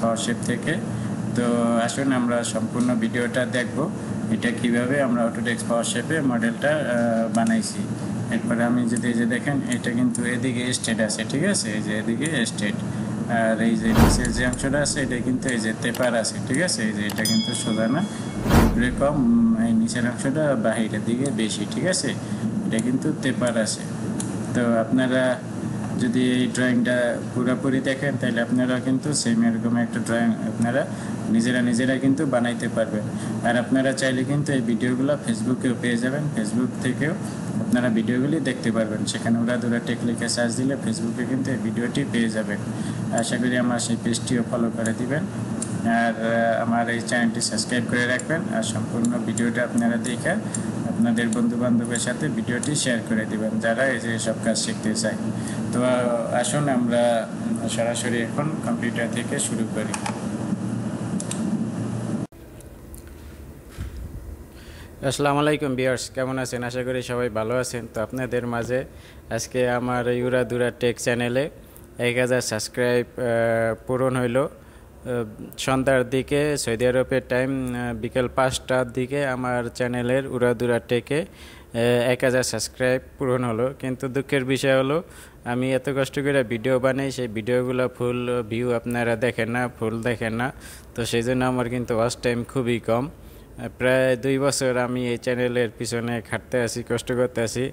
Powershape থেকে। তো আসুন আমরা সম্পূর্ণ ভিডিওটা দেখব এটা কিভাবে আমরা Autodesk Powershape এ মডেলটা বানাইছি। এরপর আমি যদি এই যে দেখেন এটা কিন্তু এদিকে স্টেট আছে, ঠিক আছে, এই যে এদিকে স্টেট, আর এই যে নিচের যে অংশটা আছে এটা কিন্তু এই যে টেপার আছে, ঠিক আছে, এই যে এটা কিন্তু সোজা না, উপরে কম, এই নিচের অংশটা বাহিরের দিকে বেশি, ঠিক আছে, এটা কিন্তু টেপার আছে। তো আপনারা যদি এই ড্রয়িংটা পুরোপুরি দেখেন তাহলে আপনারা কিন্তু সেম এরকম একটা ড্রয়িং আপনারা নিজেরা কিন্তু বানাইতে পারবেন। আর আপনারা চাইলে কিন্তু এই ভিডিওগুলো ফেসবুকেও পেয়ে যাবেন, ফেসবুক থেকেও আপনারা ভিডিওগুলি দেখতে পারবেন। সেখানে উড়া ধুরা টেক লিখে সার্চ দিলে ফেসবুকে কিন্তু এই ভিডিওটি পেয়ে যাবেন। আশা করি আমার সেই পেজটিও ফলো করে দিবেন, আর আমার এই চ্যানেলটি সাবস্ক্রাইব করে রাখবেন, আর সম্পূর্ণ ভিডিওটা আপনারা দেখে আপনাদের বন্ধুবান্ধবের সাথে ভিডিওটি শেয়ার করে দিবেন যারা এই যে সব কাজ শিখতে চায়। তো আসুন আমরা সরাসরি এখন কম্পিউটার থেকে শুরু করি। আসসালামু আলাইকুম ভিউয়ার্স, কেমন আছেন? আশা করি সবাই ভালো আছেন। তো আপনাদের মাঝে আজকে আমার ইউরা ধুরা টেক চ্যানেলে 1000 সাবস্ক্রাইব পূরণ হইল। সন্ধ্যার দিকে সৌদি আরবের টাইম বিকেল 5টার দিকে আমার চ্যানেলের উড়া ধুরা টেকে 1000 সাবস্ক্রাইব পূরণ হলো। কিন্তু দুঃখের বিষয় হলো আমি এত কষ্ট করে ভিডিও বানাই, সেই ভিডিওগুলো ফুল ভিউ আপনারা দেখেন না, ফুল দেখেন না। তো সেই জন্য আমার কিন্তু ওয়াচ টাইম খুবই কম। প্রায় 2 বছর আমি এই চ্যানেলের পিছনে খাটতে আছি, কষ্ট করতে আছি।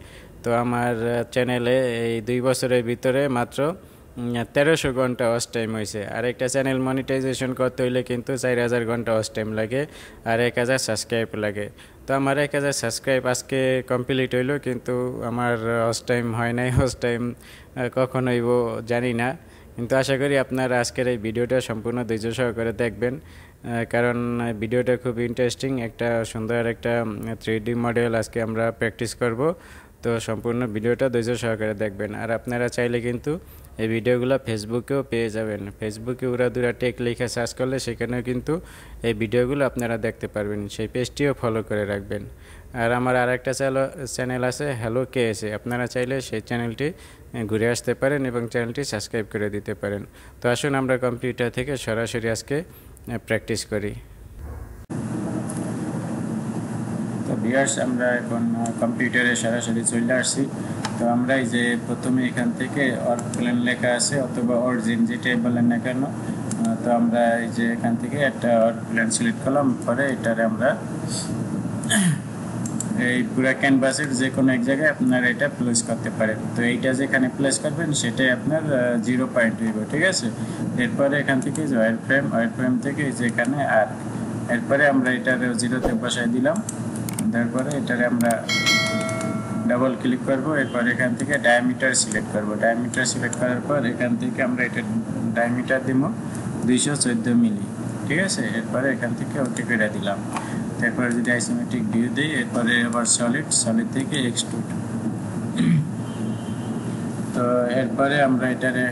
তো আমার চ্যানেলে এই 2 বছরের ভিতরে মাত্র 1300 ঘন্টা ওয়াচ টাইম হয়েছে। আর একটা চ্যানেল মনিটাইজেশন করতে হইলে কিন্তু 4000 ঘন্টা ওয়াচ টাইম লাগে, আর 1000 সাবস্ক্রাইব লাগে। তো আমার 1000 সাবস্ক্রাইব আজকে কমপ্লিট হইলো, কিন্তু আমার ওয়াচ টাইম হয় নাই। ওয়াচ টাইম কখন হইব জানি না, কিন্তু আশা করি আপনারা আজকের এই ভিডিওটা সম্পূর্ণ ধৈর্য সহকারে দেখবেন, কারণ ভিডিওটা খুব ইন্টারেস্টিং। একটা সুন্দর একটা 3D মডেল আজকে আমরা প্র্যাকটিস করব। তো সম্পূর্ণ ভিডিওটা ধৈর্য সহকারে দেখবেন। আর আপনারা চাইলে কিন্তু এই ভিডিওগুলো ফেসবুকেও পেয়ে যাবেন। ফেসবুকে উড়া ধুরা টেক লিখে সার্চ করলে সেখানেও কিন্তু এই ভিডিওগুলো আপনারা দেখতে পারবেন। সেই পেজটিও ফলো করে রাখবেন। আর আমার আরেকটা চ্যানেল আছে হ্যালো কেএসএ, আপনারা চাইলে সেই চ্যানেলটি ঘুরে আসতে পারেন এবং চ্যানেলটি সাবস্ক্রাইব করে দিতে পারেন। তো আসুন আমরা কম্পিউটার থেকে সরাসরি আজকে প্র্যাকটিস করি। তো ভিউয়ার্স আমরা এখন কম্পিউটারে সরাসরি চলে আসছি। তো আমরা এই যে প্রথমে এখান থেকে অর্গ প্ল্যান লেখা আছে অথবা অরিজিন যেটাই বলেন না কেন, তো আমরা এই যে এখান থেকে একটা অর্গ প্ল্যান সিলেক্ট করলাম, পরে এটারে আমরা এই পুরো ক্যানভাসের যে কোনো এক জায়গায় আপনারা এটা প্লেস করতে পারেন। তো এইটা যেখানে প্লেস করবেন সেটাই আপনার 0 পয়েন্ট হইব, ঠিক আছে। এরপরে এখান থেকে যে ওয়ার ফ্রেম থেকে যেখানে আর এরপরে আমরা এটার 0তে বসাই দিলাম। তারপরে এটারে আমরা ডাবল ক্লিক করব। এরপর এখান থেকে ডায়ামিটার সিলেক্ট করব। ডায়ামিটার সিলেক্ট করার পর এখান থেকে আমরা এটা ডায়ামিটার দিব 214 মিলি, ঠিক আছে। এরপরে এখান থেকে ওকে করে দিলাম। তারপরে যদি আইসোমেট্রিক ভিউ দিই, এরপরে আবার সলিড থেকে এক্সট্রুড। তো এরপরে আমরা এটারে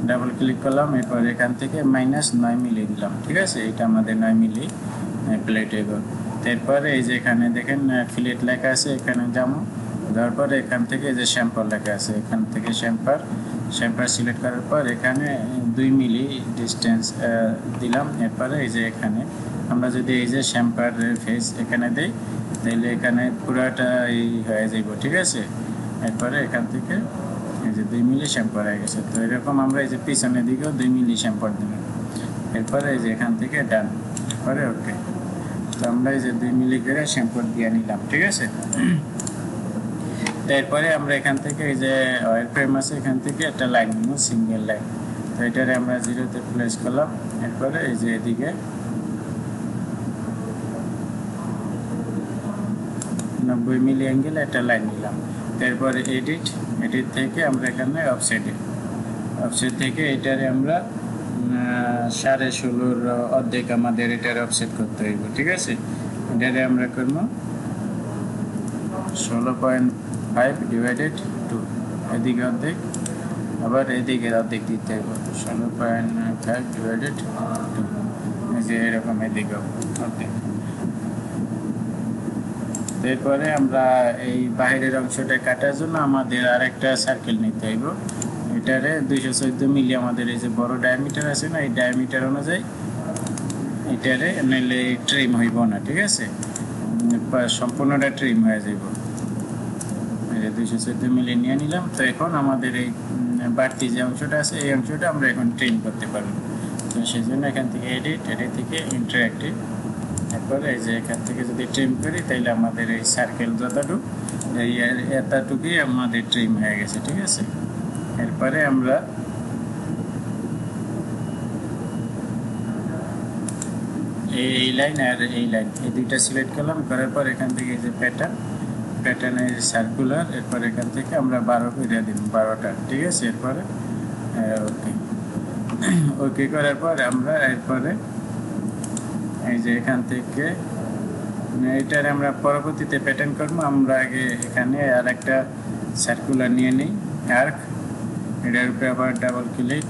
ডাবল ক্লিক করলাম। এরপর এখান থেকে -9 মিলি দিলাম, ঠিক আছে। এটা আমাদের 9 মিলি প্লেট হইব। তারপরে এই যে এখানে দেখেন ফিলেট লেখা আছে, এখানে যাবো। তারপরে এখান থেকে যে শ্যাম্পার লেখা আছে, এখান থেকে শ্যাম্পার সিলেক্ট করার পর এখানে 2 মিলি ডিস্টেন্স দিলাম। এরপরে এই যে এখানে আমরা যদি এই যে শ্যাম্পার ফেস এখানে দেই তাহলে এখানে পুরাটা এই হয়ে যাইব, ঠিক আছে। এরপরে এখান থেকে এই যে 2 মিলি শ্যাম্পার হয়ে গেছে। তো এরকম আমরা এই যে পিছনের দিকেও 2 মিলি শ্যাম্পার দিলাম। এরপরে এই যে এখান থেকে ডান, পরে ওকে। তো আমরা এই যে 2 মিলি করে শ্যাম্পার দিয়ে নিলাম, ঠিক আছে। এরপরে আমরা এখান থেকে এই যে ওয়ার ফ্রেম আছে, এখান থেকে একটা লাইন নিব, সিঙ্গেল লাইন। তো এটারে আমরা 0তে প্লেস করলাম। এরপরে এই যে এদিকে 90 মিলি অ্যাঙ্গেল একটা লাইন নিলাম। তারপরে এডিট থেকে আমরা এখানে অফসেট থেকে এটারে আমরা 16.5 অর্ধেক আমাদের এটার অফসেট করতে হইব, ঠিক আছে। এটারে আমরা করবো 16.5 ডিভাইডেড 2, এদিকে অর্ধেক আবার এদিকে অর্ধেক দিতে হইব। 16.5 ডিভাইডেড 2, এই যে এরকম এদিকে অর্ধেক। এরপরে আমরা এই বাইরের অংশটা কাটার জন্য আমাদের আরেকটা সার্কেল নিতে হইব। এটারে 214 মিলি আমাদের এই যে বড় ডায়ামিটার আছে না, এই ডায়ামিটার অনুযায়ী এটারে নাইলে ট্রিম হইব না, ঠিক আছে, সম্পূর্ণটা ট্রিম হয়ে যাইব। এই যে 214 মিলি নিয়ে নিলাম। তো এখন আমাদের এই বাড়তি যে অংশটা আছে এই অংশটা আমরা এখন ট্রিম করতে পারবো। তো সেই জন্য এখান থেকে এডিট থেকে ইন্টারঅ্যাক্টিভ, তারপরে এই যে এখান থেকে যদি ট্রিম করি তাহলে আমাদের এই সার্কেল যতটুকু এই এতটুকুই আমাদের ট্রিম হয়ে গেছে, ঠিক আছে। এরপরে আমরা এই লাইন আর এই লাইন এই দুইটা সিলেক্ট করলাম, করার পর এখান থেকে এই যে প্যাটার্নের সার্কুলার, এরপর এখান থেকে আমরা 12 করে দিন, 12টা, ঠিক আছে। এরপরে ওকে করার পর আমরা এরপরে এই যে এখান থেকে এটার আমরা পরবর্তীতে প্যাটার্ন করবো। আমরা আগে এখানে আর একটা সার্কুলার নিয়ে নিই, আর্ক, এটার উপরে আবার ডাবল ক্লিক,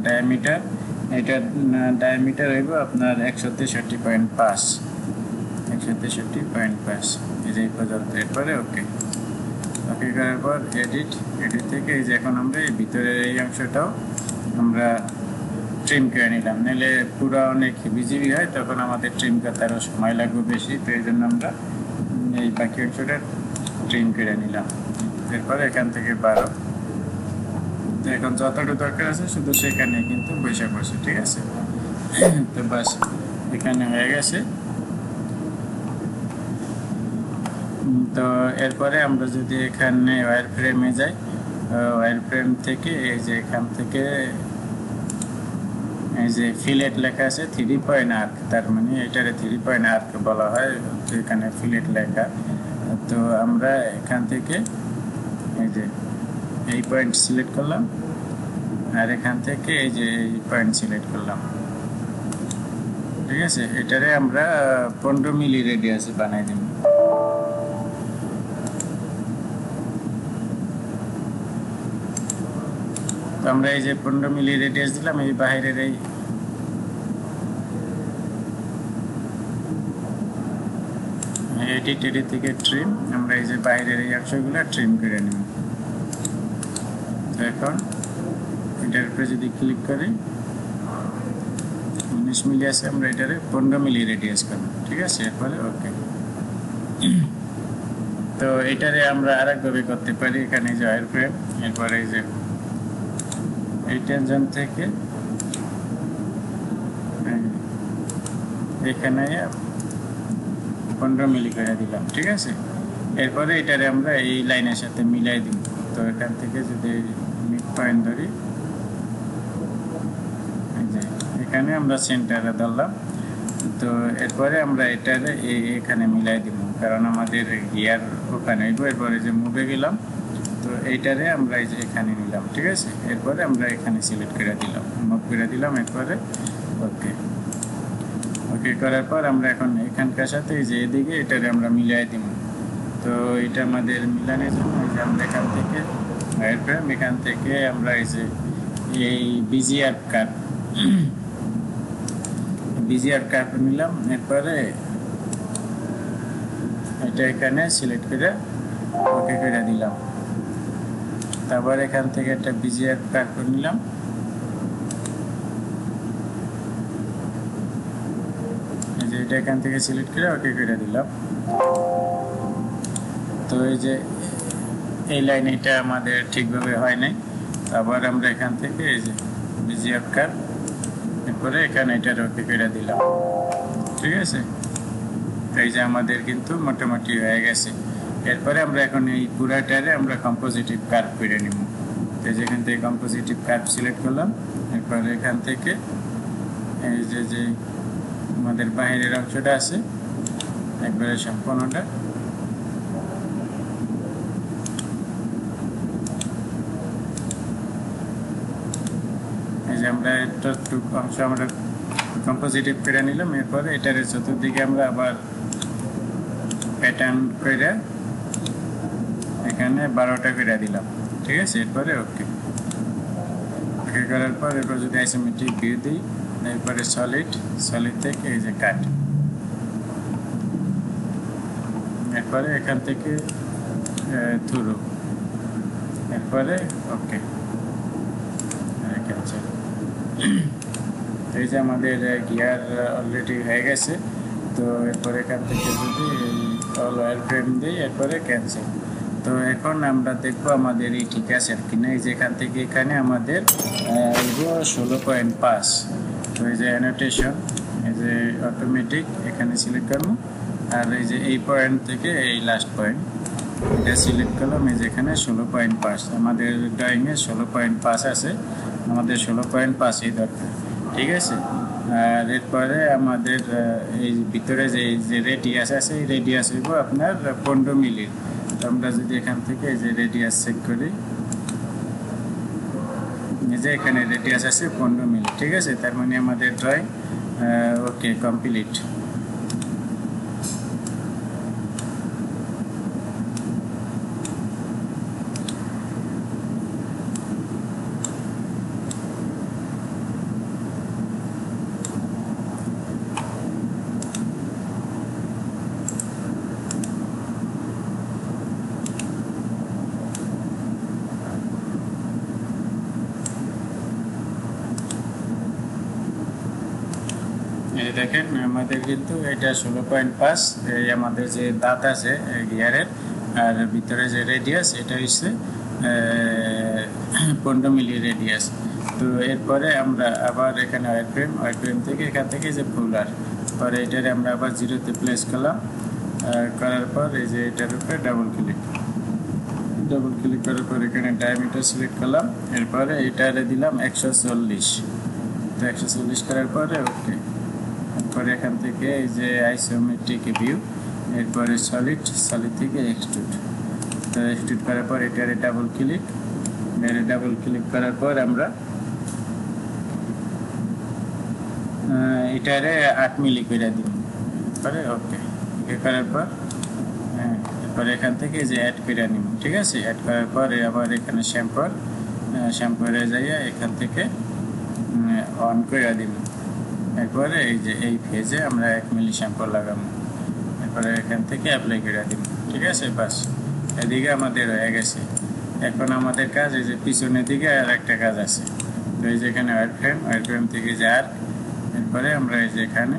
ডায়ামিটার, এটার ডায়ামিটার হইব আপনার 163.5, 163.5, এই যে এই পর্যন্ত। এরপরে ওকে করার পর এডিট থেকে এই যে এখন আমরা এই ভিতরের এই অংশটাও আমরা ট্রিম করে নিলাম, নাহলে পুরো অনেক বিজিবি হয়, তখন আমাদের ট্রিম করতে আরও সময় লাগবে বেশি। তো এই জন্য আমরা এই বাকি অংশটা ট্রিম করে নিলাম। এরপরে এখান থেকে 12, এখন যতটুকু দরকার আছে শুধু সেখানে কিন্তু বসে পড়ছে, ঠিক আছে। তো বাস এখানে হয়ে গেছে। তো এরপরে আমরা যদি এখানে ওয়্যার ফ্রেমে যাই, ওয়্যার ফ্রেম থেকে এই যে এখান থেকে এই যে ফিলেট লেখা আছে 3 পয়েন্ট আর্ক, তার মানে এটারে 3 পয়েন্ট আর্ক বলা হয়, এখানে ফিলেট লেখা। তো আমরা এখান থেকে এই যে এই পয়েন্ট সিলেক্ট করলাম, আর এখান থেকে এই যে এই পয়েন্ট সিলেক্ট করলাম, ঠিক আছে। এটারে আমরা 15 মিলি রেডিয়াস বানাই দিব। তো আমরা এই যে 15 মিলি রেডিয়াস দিলাম, এই বাইরের এই এডিট থেকে ট্রিম, আমরা এই যে বাইরের এই অংশগুলো ট্রিম করে নিব। তো এখন এটার উপরে যদি ক্লিক করি 19 মিলি আছে, আমরা এটারে 15 মিলি রেডিয়াস করব, ঠিক আছে। এরপরে ওকে। তো এটারে আমরা আরেকভাবে করতে পারি, এখানে যে ওয়্যার ফ্রেম, এরপরে এই যে এই টেনশন থেকে এখানে 15 মিলি করে দিলাম, ঠিক আছে। এরপরে এটারে আমরা এই লাইনের সাথে মিলাই দিব। তো এখান থেকে যদি মিড পয়েন্ট ধরি, এখানে আমরা সেন্টারে ধরলাম। তো এরপরে আমরা এটারে এখানে মিলাই দিব, কারণ আমাদের গিয়ার ওখানে এরপরে যে মুভে গেলাম, তো এইটারে আমরা এই যে এখানে নিলাম, ঠিক আছে। এরপরে আমরা এখানে সিলেক্ট করে দিলাম, মুভ করে দিলাম। এরপরে ওকে করার পর আমরা এখন এখানকার সাথে এই যে এদিকে এটারে আমরা মিলাই দিব। তো এটা আমাদের মিলানোর জন্য এই যে আমরা এখান থেকে এখান থেকে আমরা এই যে এই বিজিআর কার্ভ নিলাম। এরপরে এটা এখানে সিলেক্ট করে ওকে করে দিলাম। তারপর এখান থেকে একটা বিজিআর কার্ভ নিলাম, এই যে এটা এখান থেকে সিলেক্ট করে ওকে করে দিলাম। তো এই যে এই লাইন এটা আমাদের ঠিকভাবে হয় নাই, তারপর আমরা এখান থেকে এই যে বিজিআর কার্ভ, এরপরে এখানে এটা ওকে করে দিলাম, ঠিক আছে। এই যে আমাদের কিন্তু মোটামুটি হয়ে গেছে। এরপরে আমরা এখন এই পুরাটারে আমরা কম্পোজিটিভ কার্ভ করে নিব। তো যেখান থেকে কম্পোজিটিভ কার্ভ সিলেক্ট করলাম, এরপরে এখান থেকে এই যে আমাদের বাইরের অংশটা আছে একবারে সম্পূর্ণটা এই যে আমরা এতটুকু অংশ আমরা কম্পোজিটিভ করে নিলাম। এরপরে এটার চতুর্দিকে আমরা আবার প্যাটার্ন করে এখানে 12টা করে দিলাম, ঠিক আছে। এরপরে ওকে করার পর এরপর যদি আইসোমেট্রিক ভিউ দিই, এরপরে সলিড থেকে এই যে কাট, এরপরে এখান থেকে থ্রু, এরপরে ওকে এই যে আমাদের গিয়ার অলরেডি হয়ে গেছে। তো এরপরে এখান থেকে যদি অল ওয়্যার ফ্রেম দিই, এরপরে ক্যান্সেল। তো এখন আমরা দেখবো আমাদের এই ঠিক আছে কিনা। এই যে এখান থেকে এখানে আমাদের 16.5। তো এই যে অ্যানোটেশন, এই যে অটোমেটিক এখানে সিলেক্ট করবো, আর এই যে এই পয়েন্ট থেকে এই লাস্ট পয়েন্ট এটা সিলেক্ট করলাম। এই যে এখানে 16.5 আমাদের ড্রয়িংয়ে 16.5 আছে, আমাদের 16.5ই দরকার, ঠিক আছে। আর এরপরে আমাদের এই ভিতরে যে রেডিয়াস আছে, এই রেডিয়াস হইব আপনার 15 মিলি। তো আমরা যদি এখান থেকে এই যে রেডিয়াস চেক করি, এই যে এখানে রেডিয়াস আছে 15 মিলি, ঠিক আছে। তার মানে আমাদের ড্রয়িং ওকে কমপ্লিট। এই দেখেন আমাদের কিন্তু এটা 16.5, এই আমাদের যে দাঁত আছে গিয়ারের, আর ভিতরে যে রেডিয়াস এটা হচ্ছে 15 মিলি রেডিয়াস। তো এরপরে আমরা আবার এখানে ওয়্যার ফ্রেম থেকে এখান থেকে যে ফুলার পরে এটারে আমরা আবার 0-তে প্লেস করলাম। করার পর এই যে এটার উপরে ডাবল ক্লিক করার পর এখানে ডায়ামিটার সিলেক্ট করলাম। এরপরে এটারে দিলাম 140। তো 140 করার পরে ওকে। এরপরে এখান থেকে এই যে আইসোমেট্রিক ভিউ, এরপরে সলিড থেকে এক্সট্রুড। তো এক্সট্রুড করার পর এটারে ডাবল ক্লিক করার পর আমরা এটারে 8 মিলি করে দিব। পরে ওকে করার পর এরপরে এখান থেকে যে অ্যাড করে নিব, ঠিক আছে। অ্যাড করার পরে আবার এখানে শ্যাম্পুরে যাইয়া এখান থেকে অন করে দিব। এরপরে এই যে এই ফেজে আমরা 1 মিলি শ্যাম্পু লাগাবো। এরপরে এখান থেকে অ্যাপ্লাই করে দিব, ঠিক আছে। বাস এদিকে আমাদের হয়ে গেছে। এখন আমাদের কাজ এই যে পিছনের দিকে আর একটা কাজ আছে। তো এই যে এখানে ওয়্যার ফ্রেম থেকে যে আর্ক, এরপরে আমরা এই যে এখানে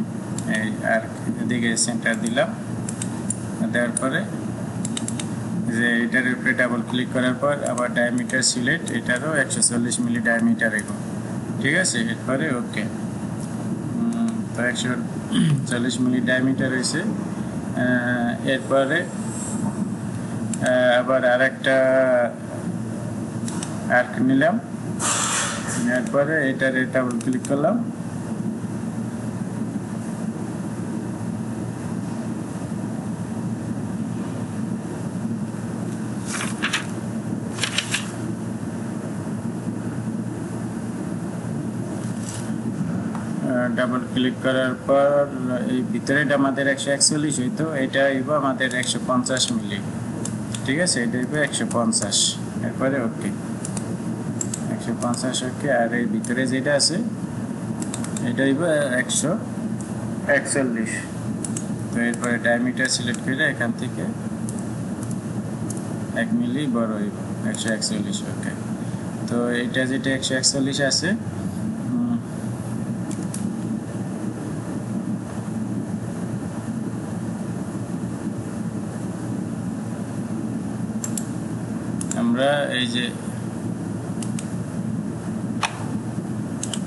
এই আর্ক এদিকে সেন্টার দিলাম। দেওয়ার পরে যে এটার উপরে ডাবল ক্লিক করার পর আবার ডায়ামিটার সিলেক্ট, এটারও 140 মিলি ডায়ামিটার এগো, ঠিক আছে। এরপরে ওকে। তো 140 মিলি ডায়ামিটার হয়েছে। এরপরে আবার আরেকটা আর্ক নিলাম, এরপরে এটারে ডাবল ক্লিক করলাম। ডাবল ক্লিক করার পর এই ভিতরে আমাদের 141 হইতো, এটা হইব আমাদের 150 মিলি, ঠিক আছে। এটা হইব 150। এরপরে ওকে 150 ওকে। আর এই ভিতরে যেটা আছে এটা হইব 141। তো এরপরে ডায়ামিটার সিলেক্ট করে এখান থেকে 1 মিলি বড় হইব, 141 ওকে। তো এটা যেটা 141 আছে, আমরা এই যে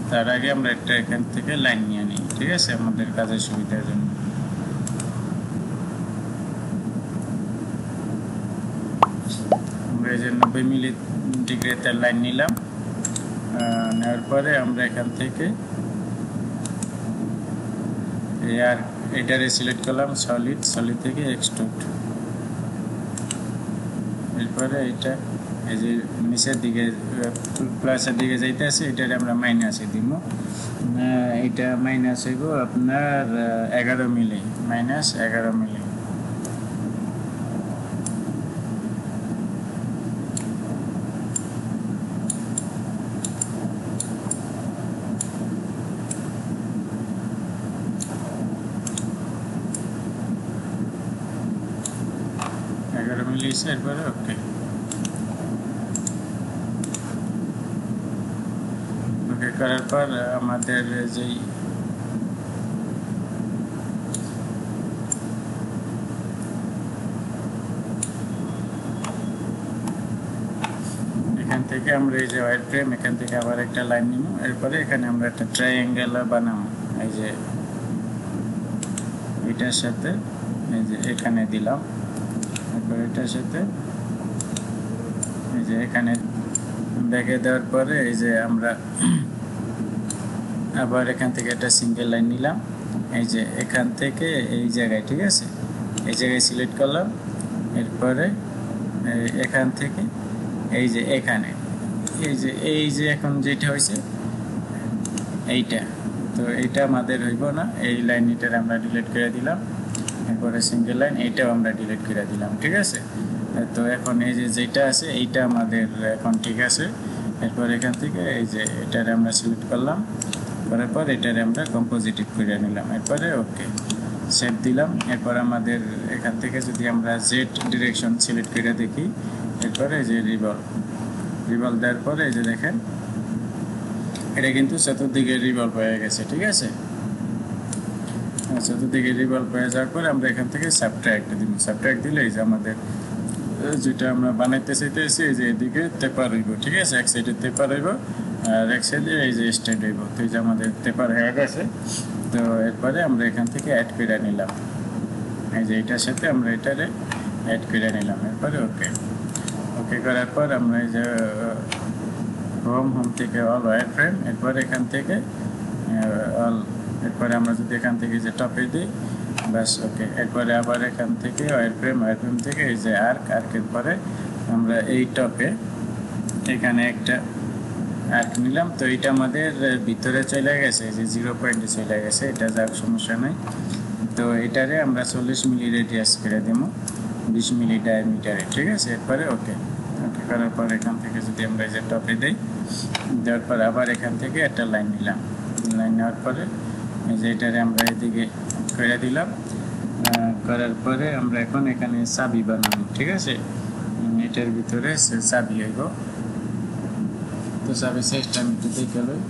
তার আগে আমরা একটা এখান থেকে লাইন নিয়ে নিই, ঠিক আছে, আমাদের কাজের সুবিধার জন্য। আমরা এই যে 90 মিলি ডিগ্রিতে লাইন নিলাম। নেওয়ার পরে আমরা এখান থেকে আর এটারে সিলেক্ট করলাম সলিড থেকে এক্সট্রুড। এরপরে এটা এই যে নিচের দিকে প্লাসের দিকে যাইতে আছে, এটারে আমরা মাইনাসে দিব। এটা মাইনাস হইব আপনার 11 মিলি, -11 মিলি। এরপরে ওকে করার পর আমাদের যেই এখান থেকে আমরা এই যে ওয়্যার ফ্রেম এখান থেকে আবার একটা লাইন নিব, এরপরে এখানে আমরা একটা ট্রায়াঙ্গেল বানাবো। এই যে এটার সাথে এই যে এখানে দিলাম, এরপর এটার সাথে এই যে এখানে ব্যাকে দেওয়ার পরে এই যে আমরা আবার এখান থেকে একটা সিঙ্গেল লাইন নিলাম, এই যে এখান থেকে এই জায়গায়, ঠিক আছে, এই জায়গায় সিলেক্ট করলাম। এরপরে এখান থেকে এই যে এখানে এই যে এখন যেটা হয়েছে এইটা, তো এইটা আমাদের হইব না, এই লাইনটার আমরা ডিলিট করে দিলাম। এরপরে সিঙ্গেল লাইন এইটাও আমরা ডিলিট করে দিলাম, ঠিক আছে। তো এখন এই যে যেটা আছে এইটা আমাদের এখন ঠিক আছে। এরপর এখান থেকে এই যে এটারে আমরা সিলেক্ট করলাম, করার পর এটারে আমরা কম্পোজিটিভ করে নিলাম। এরপরে ওকে সেভ দিলাম। এরপর আমাদের এখান থেকে যদি আমরা জেড ডিরেকশন সিলেক্ট করে দেখি, এরপরে এই যে রিভলভ দেওয়ার পরে এই যে দেখেন এটা কিন্তু চতুর্দিকে রিভলভ হয়ে গেছে, ঠিক আছে। চতুর্দিকে রিভলভ হয়ে যাওয়ার পরে আমরা এখান থেকে সাবট্রাক্ট দিব। সাবট্রাক্ট দিলে এই যে আমাদের যেটা আমরা বানাইতে চাইতেছি এই যে এদিকে তেপার হইব, ঠিক আছে, এক সাইডে তেপার হইব আর এক সাইডে এই যে স্ট্যান্ড হইব। তো এই যে আমাদের তেপার হয়ে গেছে। তো এরপরে আমরা এখান থেকে অ্যাড করে নিলাম, এই যে এটার সাথে আমরা এটারে অ্যাড করে নিলাম। এরপরে ওকে করার পর আমরা এই যে হোম থেকে অল ওয়্যার ফ্রেম, এরপর এখান থেকে অল, এরপরে আমরা যদি এখান থেকে যে টপে দিই ব্যাস ওকে। এরপরে আবার এখান থেকে ওয়্যার ফ্রেম থেকে এই যে আর্কের পরে আমরা এই টপে এখানে একটা আর্ক নিলাম। তো এইটা আমাদের ভিতরে চলে গেছে, এই যে 0 পয়েন্টে চলে গেছে, এটা যাক সমস্যা নাই। তো এটারে আমরা 40 মিলি রেডিয়াস করে দেবো, 20 মিলি ডায়ামিটারে, ঠিক আছে। এরপরে ওকে করার পর এখান থেকে যদি আমরা এই যে টপে দিই, দেওয়ার পর আবার এখান থেকে একটা লাইন নিলাম। লাইন নেওয়ার পরে এই যে এটারে আমরা এদিকে করে দিলাম। করার পরে আমরা এখন এখানে চাবি বানাবো, ঠিক আছে। এটার ভিতরে চাবি হইব। তো চাবি সাইজটা আমি একটু দেখে লই।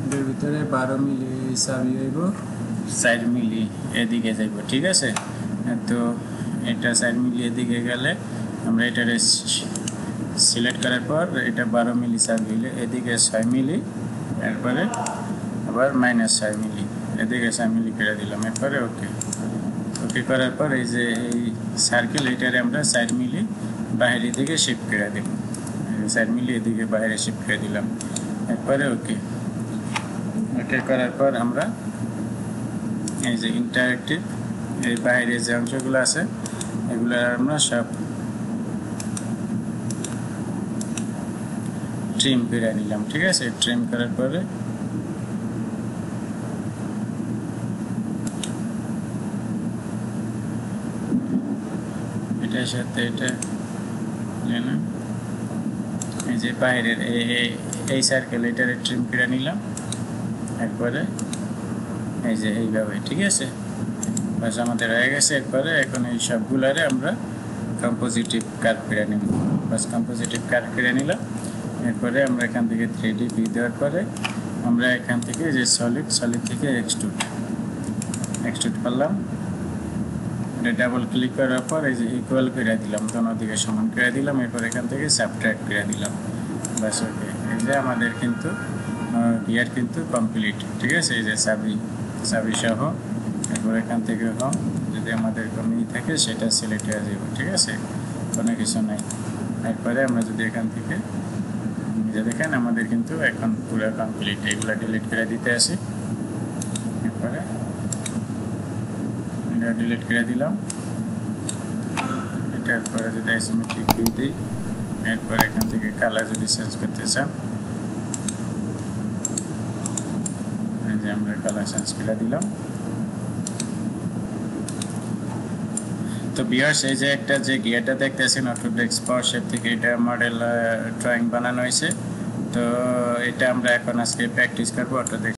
এটার ভিতরে 12 মিলি চাবি হইব, 4 মিলি এদিকে যাইব, ঠিক আছে। তো এটা 4 মিলি এদিকে গেলে আমরা এটারে সিলেক্ট করার পর এটা 12 মিলি চাবি হইলে এদিকে 6 মিলি, এরপরে আবার -6 মিলি, এদিকে 6 মিলি করে দিলাম। এরপরে ওকে করার পর এই যে এই সার্কেল এটারে আমরা 4 মিলি বাইরের দিকে শিফট করে দেব, 4 মিলি এদিকে বাইরে শিফট করে দিলাম। এরপরে ওকে করার পর আমরা এই যে ইন্টারেক্টিভ এই বাইরে যে অংশগুলো আছে এগুলো আমরা সব ট্রিম করে নিলাম, ঠিক আছে। ট্রিম করার পরে এটার সাথে এটা এই যে বাইরের এই সার্কেল এটারে ট্রিম করে নিলাম। এরপরে এই যে এইভাবে, ঠিক আছে, বাস আমাদের হয়ে গেছে। এরপরে এখন এই সবগুলারে আমরা কম্পোজিটিভ কার্ভ করে নিব, বাস কম্পোজিটিভ কার্ভ করে নিলাম। এরপরে আমরা এখান থেকে 3D ভিউ দেওয়ার পরে আমরা এখান থেকে যে সলিড থেকে এক্সট্রুড করলাম। এটা ডাবল ক্লিক করার পর এই যে ইকুয়াল করে দিলাম, দোনো দিকে সমান করে দিলাম। এরপর এখান থেকে সাবট্রাক্ট করে দিলাম, বাস ওকে। এই যে আমাদের কিন্তু গিয়ার কিন্তু কমপ্লিট, ঠিক আছে। এই যে চাবি সহ। এরপর এখান থেকে হোম, যদি আমাদের কোনো থাকে সেটা সিলেক্ট হয়ে যাবে, ঠিক আছে, কোনো কিছু নাই। এরপরে আমরা যদি এখান থেকে যে দেখেন আমাদের কিন্তু এখন পুরো কমপ্লিট। এগুলো ডিলিট করে দিতে আসি। এরপরে এটা ডিলিট করে দিলাম। এটার পরে যদি আইসোমেট্রিক ভিউ দিই, এরপর এখান থেকে কালার যদি চেঞ্জ করতে চান এই যে আমরা কালার চেঞ্জ করে দিলাম। তো ভিউয়ার্স, এই যে একটা যে গিয়ারটা দেখতেছেন অটোডেস্ক পাওয়ারশেপ থেকে এটা মডেল ড্রয়িং বানানো হয়েছে। তো এটা আমরা এখন আজকে প্র্যাকটিস করবো অটোডেস্ক